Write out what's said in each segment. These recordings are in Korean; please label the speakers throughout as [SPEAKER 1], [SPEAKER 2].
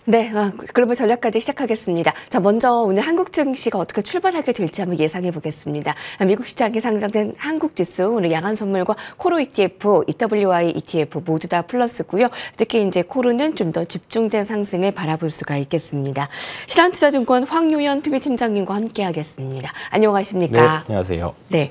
[SPEAKER 1] 네, 글로벌 전략까지 시작하겠습니다. 자, 먼저 오늘 한국 증시가 어떻게 출발하게 될지 한번 예상해 보겠습니다. 미국 시장에 상장된 한국 지수, 오늘 양한 선물과 코로 ETF, EWI ETF 모두 다 플러스고요. 특히 이제 코로는 좀 더 집중된 상승을 바라볼 수가 있겠습니다. 신한투자증권 황유연 PB팀장님과 함께하겠습니다. 안녕하십니까?
[SPEAKER 2] 네, 안녕하세요.
[SPEAKER 1] 네,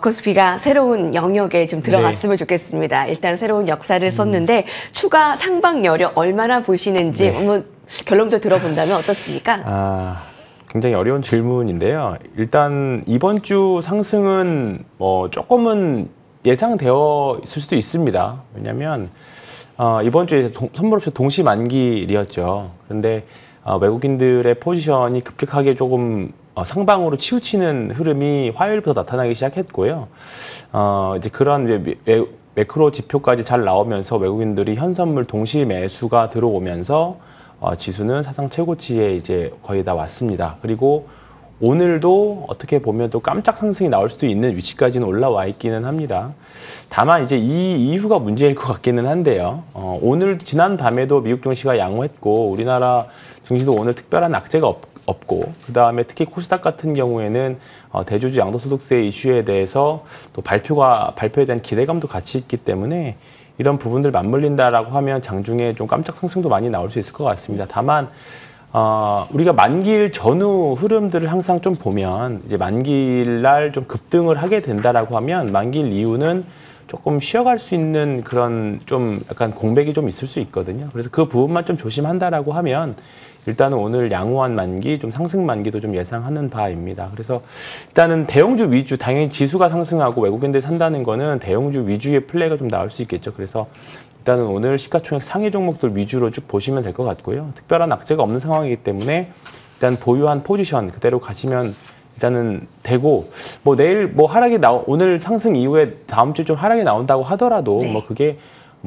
[SPEAKER 1] 코스피가 새로운 영역에 좀 들어갔으면 좋겠습니다. 일단 새로운 역사를 썼는데 추가 상방 여력 얼마나 보시는지 한번 결론부터 들어본다면 어떻습니까?
[SPEAKER 2] 굉장히 어려운 질문인데요. 일단 이번 주 상승은 조금은 예상되어 있을 수도 있습니다. 왜냐하면 이번 주에 선물옵션 동시 만기일이었죠. 그런데 외국인들의 포지션이 급격하게 조금 상방으로 치우치는 흐름이 화요일부터 나타나기 시작했고요. 이제 그런 매크로 지표까지 잘 나오면서 외국인들이 현선물 동시 매수가 들어오면서 지수는 사상 최고치에 이제 거의 다 왔습니다. 그리고 오늘도 어떻게 보면 또 깜짝 상승이 나올 수도 있는 위치까지는 올라와 있기는 합니다. 다만 이제 이 이유가 문제일 것 같기는 한데요. 오늘 지난 밤에도 미국 증시가 양호했고 우리나라 증시도 오늘 특별한 악재가 없고 그다음에 특히 코스닥 같은 경우에는 대주주 양도소득세 이슈에 대해서 또 발표에 대한 기대감도 같이 있기 때문에 이런 부분들 맞물린다라고 하면 장중에 좀 깜짝 상승도 많이 나올 수 있을 것 같습니다. 다만 우리가 만기일 전후 흐름들을 항상 좀 보면 이제 만기일 날 좀 급등을 하게 된다라고 하면 만기일 이후는 조금 쉬어갈 수 있는 그런 좀 약간 공백이 좀 있을 수 있거든요. 그래서 그 부분만 좀 조심한다라고 하면 일단은 오늘 양호한 만기, 좀 상승 만기도 좀 예상하는 바입니다. 그래서 일단은 대형주 위주, 당연히 지수가 상승하고 외국인들이 산다는 거는 대형주 위주의 플레이가 좀 나올 수 있겠죠. 그래서 일단은 오늘 시가총액 상위 종목들 위주로 쭉 보시면 될 것 같고요. 특별한 악재가 없는 상황이기 때문에 일단 보유한 포지션 그대로 가시면 일단은 되고 내일 오늘 상승 이후에 다음 주에 좀 하락이 나온다고 하더라도 그게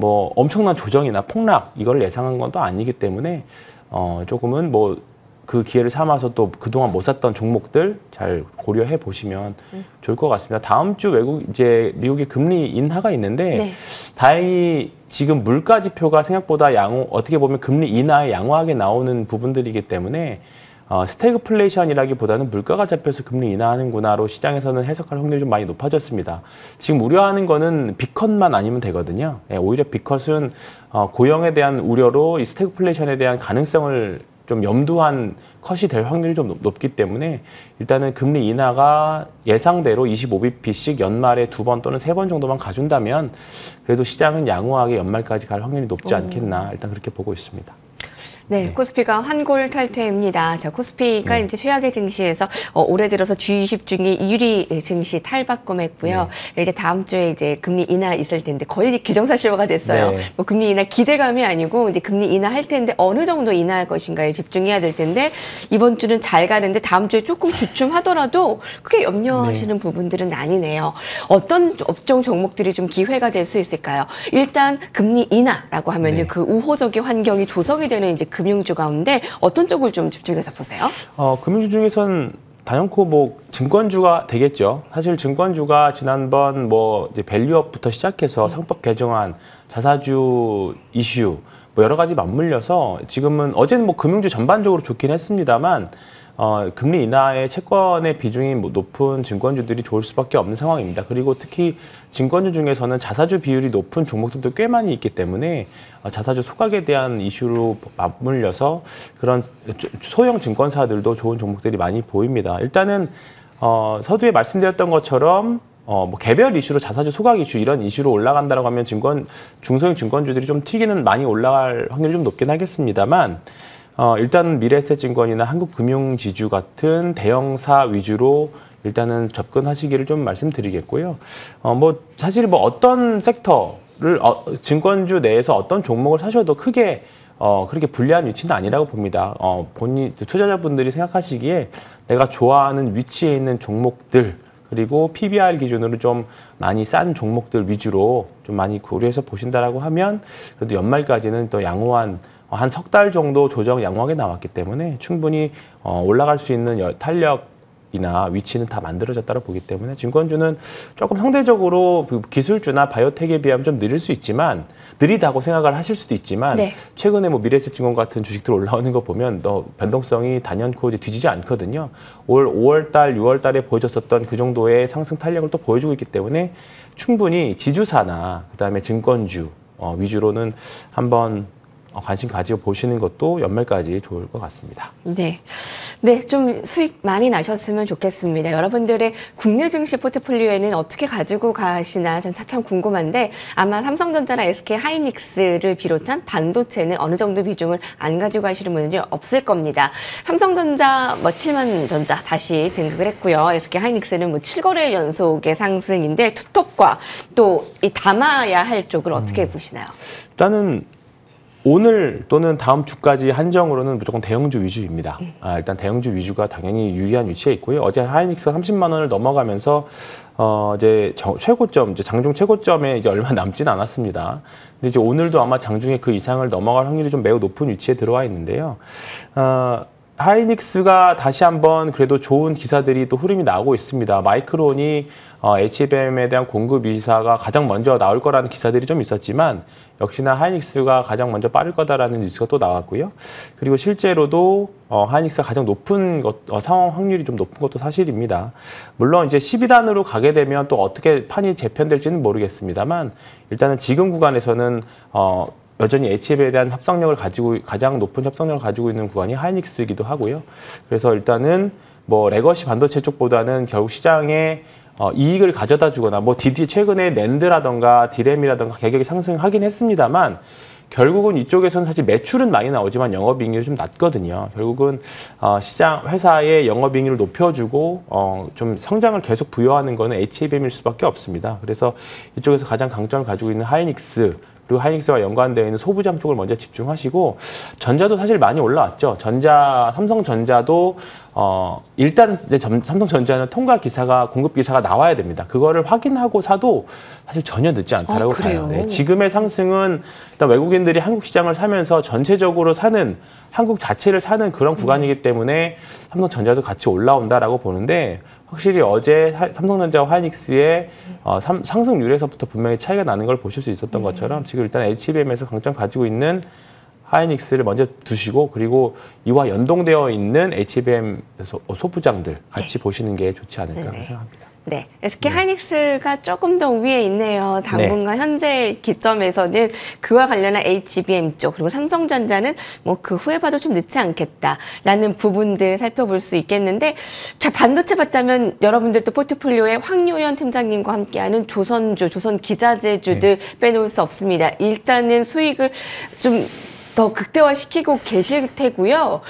[SPEAKER 2] 엄청난 조정이나 폭락 이걸 예상한 건 또 아니기 때문에 조금은 그 기회를 삼아서 또 그동안 못 샀던 종목들 잘 고려해 보시면 좋을 것 같습니다. 다음 주 미국의 금리 인하가 있는데 다행히 지금 물가 지표가 생각보다 어떻게 보면 금리 인하에 양호하게 나오는 부분들이기 때문에 스태그플레이션이라기보다는 물가가 잡혀서 금리 인하하는구나로 시장에서는 해석할 확률이 좀 많이 높아졌습니다. 지금 우려하는 거는 B컷만 아니면 되거든요. 오히려 B컷은 고용에 대한 우려로 이 스태그플레이션에 대한 가능성을 좀 염두한 컷이 될 확률이 좀 높기 때문에 일단은 금리 인하가 예상대로 25bp씩 연말에 2번 또는 3번 정도만 가준다면 그래도 시장은 양호하게 연말까지 갈 확률이 높지 않겠나 일단 그렇게 보고 있습니다.
[SPEAKER 1] 네, 코스피가 환골 탈퇴입니다. 자, 코스피가 이제 최악의 증시에서 올해 들어서 G20 중에 1위 증시 탈바꿈했고요. 이제 다음 주에 이제 금리 인하 있을 텐데 거의 기정사실화가 됐어요. 금리 인하 기대감이 아니고 이제 금리 인하 할 텐데 어느 정도 인하할 것인가에 집중해야 될 텐데 이번 주는 잘 가는데 다음 주에 조금 주춤하더라도 크게 염려하시는 부분들은 아니네요. 어떤 업종 종목들이 좀 기회가 될 수 있을까요? 일단 금리 인하라고 하면은 그 우호적인 환경이 조성이 되는 이제 금융주 가운데 어떤 쪽을 좀 집중해서 보세요?
[SPEAKER 2] 금융주 중에서는 단연코 증권주가 되겠죠. 사실 증권주가 지난번 이제 밸류업부터 시작해서 상법 개정안, 자사주 이슈 여러 가지 맞물려서 지금은 어제는 금융주 전반적으로 좋긴 했습니다만 금리 인하의 채권의 비중이 높은 증권주들이 좋을 수밖에 없는 상황입니다. 그리고 특히 증권주 중에서는 자사주 비율이 높은 종목들도 꽤 많이 있기 때문에 자사주 소각에 대한 이슈로 맞물려서 그런 소형 증권사들도 좋은 종목들이 많이 보입니다. 일단은 서두에 말씀드렸던 것처럼 개별 이슈로 자사주 소각 이슈 이런 이슈로 올라간다고 하면 중소형 증권주들이 좀 튀기는 많이 올라갈 확률이 좀 높긴 하겠습니다만 일단 미래에셋증권이나 한국금융지주 같은 대형사 위주로 일단은 접근하시기를 좀 말씀드리겠고요. 사실 어떤 섹터를 증권주 내에서 어떤 종목을 사셔도 크게 그렇게 불리한 위치는 아니라고 봅니다. 투자자분들이 생각하시기에 내가 좋아하는 위치에 있는 종목들 그리고 PBR 기준으로 좀 많이 싼 종목들 위주로 좀 많이 고려해서 보신다라고 하면 그래도 연말까지는 또 양호한 한 석 달 정도 조정 양호하게 나왔기 때문에 충분히 올라갈 수 있는 탄력 이나 위치는 다 만들어졌다고 보기 때문에 증권주는 조금 상대적으로 기술주나 바이오텍에 비하면 좀 느릴 수 있지만 느리다고 생각을 하실 수도 있지만
[SPEAKER 1] 네.
[SPEAKER 2] 최근에 뭐 미래에셋증권 같은 주식들 올라오는 거 보면 변동성이 단연코 이제 뒤지지 않거든요. 올 5월달, 6월달에 보여줬었던 그 정도의 상승 탄력을 또 보여주고 있기 때문에 충분히 지주사나 그다음에 증권주 위주로는 한번 관심 가지고 보시는 것도 연말까지 좋을 것 같습니다.
[SPEAKER 1] 네. 네, 좀 수익 많이 나셨으면 좋겠습니다. 여러분들의 국내 증시 포트폴리오에는 어떻게 가지고 가시나 참 궁금한데 아마 삼성전자나 SK 하이닉스를 비롯한 반도체는 어느 정도 비중을 안 가지고 가시는 분들이 없을 겁니다. 삼성전자 7만 전자 다시 등극을 했고요. SK 하이닉스는 7거래 연속의 상승인데 투톱과 또 이 담아야 할 쪽을 어떻게 보시나요?
[SPEAKER 2] 일단은 오늘 또는 다음 주까지 한정으로는 무조건 대형주 위주입니다. 일단 대형주 위주가 당연히 유리한 위치에 있고요. 어제 하이닉스가 30만 원을 넘어가면서 이제 최고점, 이제 장중 최고점에 이제 얼마 남지는 않았습니다. 근데 이제 오늘도 아마 장중에 그 이상을 넘어갈 확률이 좀 매우 높은 위치에 들어와 있는데요. 하이닉스가 다시 한번 그래도 좋은 기사들이 또 흐름이 나오고 있습니다. 마이크론이 HBM에 대한 공급 이사가 가장 먼저 나올 거라는 기사들이 좀 있었지만 역시나 하이닉스가 가장 먼저 빠를 거다라는 뉴스가 또 나왔고요. 그리고 실제로도 하이닉스가 가장 높은 상황 확률이 좀 높은 것도 사실입니다. 물론 이제 12단으로 가게 되면 또 어떻게 판이 재편될지는 모르겠습니다만 일단은 지금 구간에서는 여전히 HBM에 대한 가장 높은 협상력을 가지고 있는 구간이 하이닉스이기도 하고요. 그래서 일단은 레거시 반도체 쪽보다는 결국 시장에 이익을 가져다 주거나 최근에 낸드라던가 디램이라던가 가격이 상승하긴 했습니다만 결국은 이쪽에서는 사실 매출은 많이 나오지만 영업이익률이 좀 낮거든요. 결국은 회사의 영업이익률을 높여주고 좀 성장을 계속 부여하는 거는 HBM일 수밖에 없습니다. 그래서 이쪽에서 가장 강점을 가지고 있는 하이닉스 그리고 하이닉스와 연관되어 있는 소부장 쪽을 먼저 집중하시고 전자도 사실 많이 올라왔죠. 삼성전자도 일단 이제 삼성전자는 공급 기사가 나와야 됩니다. 그거를 확인하고 사도 사실 전혀 늦지 않다라고 봐요. 네, 지금의 상승은 일단 외국인들이 한국 시장을 사면서 전체적으로 한국 자체를 사는 그런 구간이기 때문에 삼성전자도 같이 올라온다라고 보는데 확실히 어제 삼성전자와 하이닉스의 상승률에서부터 분명히 차이가 나는 걸 보실 수 있었던 것처럼 지금 일단 HBM에서 강점 가지고 있는 하이닉스를 먼저 두시고 그리고 이와 연동되어 있는 HBM 소부장들 같이 보시는 게 좋지 않을까 생각합니다.
[SPEAKER 1] 네, SK 하이닉스가 조금 더 위에 있네요. 당분간 현재 기점에서는 그와 관련한 HBM 쪽 그리고 삼성전자는 그 후에 봐도 좀 늦지 않겠다라는 부분들 살펴볼 수 있겠는데 자 반도체 봤다면 여러분들도 포트폴리오에 황유연 팀장님과 함께하는 조선주, 조선기자재주들 빼놓을 수 없습니다. 일단은 수익을 좀 더 극대화시키고 계실 테고요.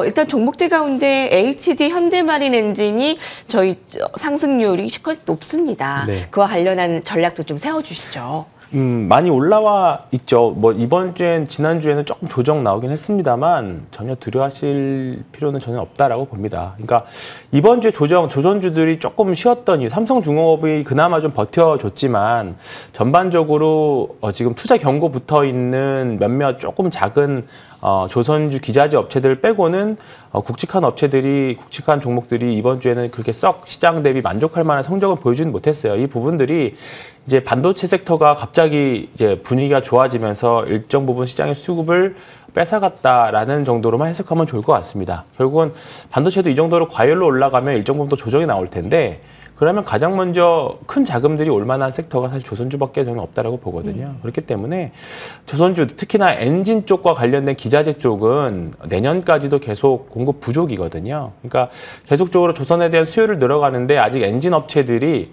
[SPEAKER 1] 일단 종목들 가운데 HD 현대마린 엔진이 저희 상승률이 시컬 높습니다. 네. 그와 관련한 전략도 좀 세워주시죠.
[SPEAKER 2] 많이 올라와 있죠. 이번 주엔 지난주에는 조금 조정 나오긴 했습니다만 전혀 두려워하실 필요는 전혀 없다라고 봅니다. 그러니까 이번 주에 조선주들이 조금 쉬었던 이유, 삼성중공업이 그나마 좀 버텨줬지만 전반적으로 지금 투자 경고 붙어 있는 몇몇 조금 작은 조선주 기자재 업체들 빼고는 굵직한 종목들이 이번 주에는 그렇게 썩 시장 대비 만족할 만한 성적을 보여주지 못했어요. 이 부분들이 이제 반도체 섹터가 갑자기 이제 분위기가 좋아지면서 일정 부분 시장의 수급을 뺏어갔다라는 정도로만 해석하면 좋을 것 같습니다. 결국은 반도체도 이 정도로 과열로 올라가면 일정 부분 더 조정이 나올 텐데 그러면 가장 먼저 큰 자금들이 올 만한 섹터가 사실 조선주밖에 저는 없다라고 보거든요. 그렇기 때문에 조선주, 특히나 엔진 쪽과 관련된 기자재 쪽은 내년까지도 계속 공급 부족이거든요. 그러니까 계속적으로 조선에 대한 수요를 늘어가는데 아직 엔진 업체들이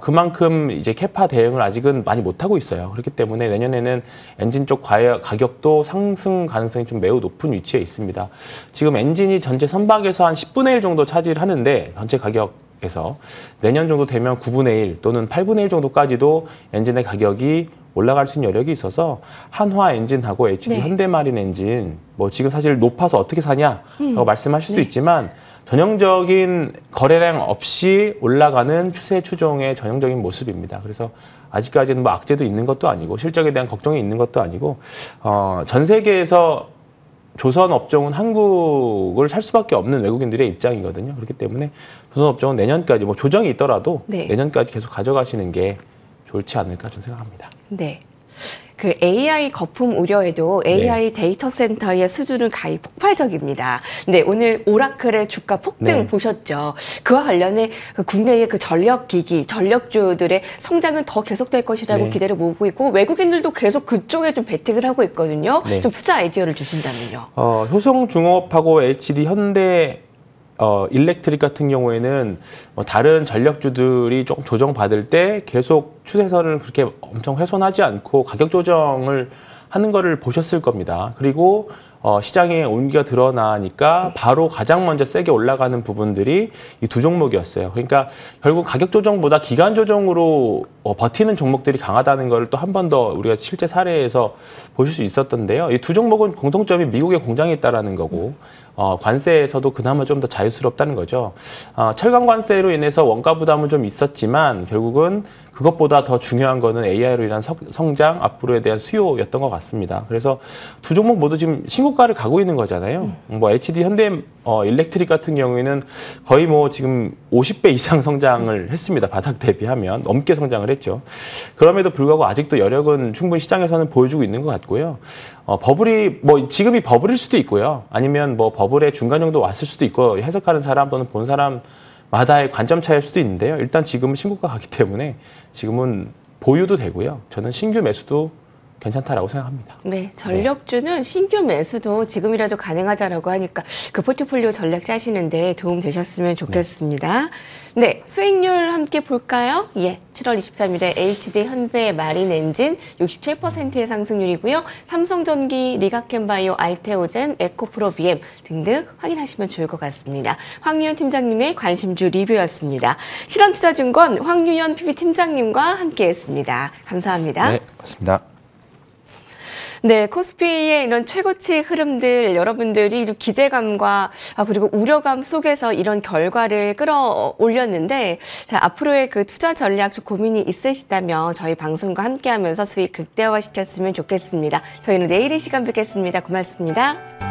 [SPEAKER 2] 그만큼 이제 캐파 대응을 아직은 많이 못하고 있어요. 그렇기 때문에 내년에는 엔진 쪽 가격도 상승 가능성이 좀 매우 높은 위치에 있습니다. 지금 엔진이 전체 선박에서 한 10분의 1 정도 차지를 하는데 전체 가격에서 내년 정도 되면 9분의 1 또는 8분의 1 정도까지도 엔진의 가격이 올라갈 수 있는 여력이 있어서 한화 엔진하고 HD 현대마린 엔진 지금 사실 높아서 어떻게 사냐라고 말씀하실 수도 있지만 전형적인 거래량 없이 올라가는 추세 추종의 전형적인 모습입니다. 그래서 아직까지는 악재도 있는 것도 아니고 실적에 대한 걱정이 있는 것도 아니고 전 세계에서 조선 업종은 한국을 살 수밖에 없는 외국인들의 입장이거든요. 그렇기 때문에 조선 업종은 내년까지 뭐 조정이 있더라도
[SPEAKER 1] 네.
[SPEAKER 2] 내년까지 계속 가져가시는 게 좋지 않을까 저는 생각합니다.
[SPEAKER 1] 네. 그 AI 거품 우려에도 AI 데이터 센터의 수준은 가히 폭발적입니다. 네, 오늘 오라클의 주가 폭등
[SPEAKER 2] 네.
[SPEAKER 1] 보셨죠? 그와 관련해 그 국내의 그 전력기기, 전력주들의 성장은 더 계속될 것이라고
[SPEAKER 2] 네.
[SPEAKER 1] 기대를 모으고 있고 외국인들도 계속 그쪽에 좀 베팅을 하고 있거든요.
[SPEAKER 2] 네.
[SPEAKER 1] 좀 투자 아이디어를 주신다면요.
[SPEAKER 2] 효성중업하고 HD, 현대 일렉트릭 같은 경우에는 다른 전력주들이 조금 조정받을 때 계속 추세선을 그렇게 엄청 훼손하지 않고 가격 조정을 하는 거를 보셨을 겁니다. 그리고 시장에 온기가 드러나니까 바로 가장 먼저 세게 올라가는 부분들이 이 두 종목이었어요. 그러니까 결국 가격 조정보다 기간 조정으로 버티는 종목들이 강하다는 걸 또 한 번 더 우리가 실제 사례에서 보실 수 있었던데요. 이 두 종목은 공통점이 미국의 공장이 있다라는 거고 관세에서도 그나마 좀 더 자유스럽다는 거죠. 철강 관세로 인해서 원가 부담은 좀 있었지만 결국은 그것보다 더 중요한 거는 AI로 인한 성장, 앞으로에 대한 수요였던 것 같습니다. 그래서 두 종목 모두 지금 신고가를 가고 있는 거잖아요. 뭐 HD, 현대 일렉트릭 같은 경우에는 거의 뭐 지금 50배 이상 성장을 했습니다. 바닥 대비하면 넘게 성장을 했죠. 그럼에도 불구하고 아직도 여력은 충분히 시장에서는 보여주고 있는 것 같고요. 버블이 뭐 지금이 버블일 수도 있고요. 아니면 뭐 버블의 중간 정도 왔을 수도 있고 해석하는 사람 또는 본 사람마다의 관점 차이일 수도 있는데요. 일단 지금은 신고가 가기 때문에 지금은 보유도 되고요. 저는 신규 매수도 괜찮다라고 생각합니다.
[SPEAKER 1] 네, 전력주는 신규 매수도 지금이라도 가능하다라고 하니까 그 포트폴리오 전략 짜시는데 도움 되셨으면 좋겠습니다. 네, 수익률 함께 볼까요? 예, 7월 23일에 HD 현대 마린 엔진 67%의 상승률이고요. 삼성전기, 리가켄바이오, 알테오젠, 에코프로 BM 등등 확인하시면 좋을 것 같습니다. 황유연 팀장님의 관심주 리뷰였습니다. 실험투자증권 황유연 PB팀장님과 함께했습니다. 감사합니다.
[SPEAKER 2] 네, 고맙습니다.
[SPEAKER 1] 네, 코스피의 이런 최고치 흐름들 여러분들이 좀 기대감과 그리고 우려감 속에서 이런 결과를 끌어올렸는데 자, 앞으로의 그 투자 전략 좀 고민이 있으시다면 저희 방송과 함께하면서 수익 극대화시켰으면 좋겠습니다. 저희는 내일 이 시간 뵙겠습니다. 고맙습니다.